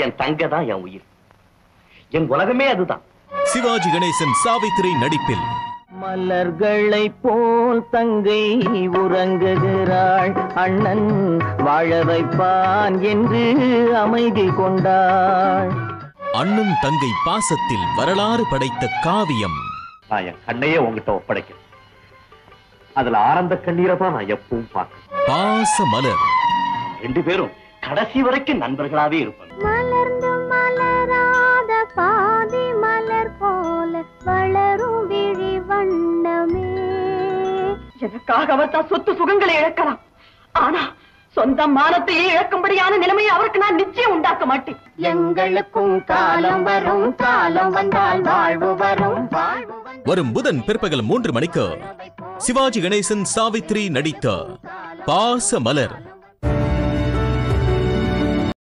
என் தங்க தான் என் உயிர், என் உலகமே அதுதான். சிவாஜி கணேசன் சாவித்திரி நடிப்பில் மலர்களை போல் தங்கை உறங்குகிறாள், அண்ணன் வாழ வைப்பான் என்று அமைதி கொண்டாள். அண்ணன் தங்கை பாசத்தில் வரலாறு படைத்த காவியம். நான் என் கண்ணையே உங்ககிட்ட ஒப்படைக்கிறேன். அதுல ஆனந்த கண்ணீரை தான் நான் எப்பவும் பார்க்கிறேன். பாச மலர். 2 பேரும் கடைசி வரைக்கும் நண்பர்களாவே இருப்பாங்க. மலர்ந்து மலராத பாதி மலர் போல வளரும் விழி வண்ணமே. எனக்காக அவர் தான் சொத்து சுகங்களை இழக்கலாம், ஆனா சொந்த மானத்தையே இழக்கும்படியான நிலைமையை அவருக்கு நான் நிச்சயம் உண்டாக்க மாட்டேன். எங்களுக்கும் காலம் வரும், காலம் வந்தால் வாழ்வு வரும், வாழ்வு வரும் புதன் பிற்பகல் 3 மணிக்கு சிவாஜி கணேசன் சாவித்திரி நடித்த பாச மலர்.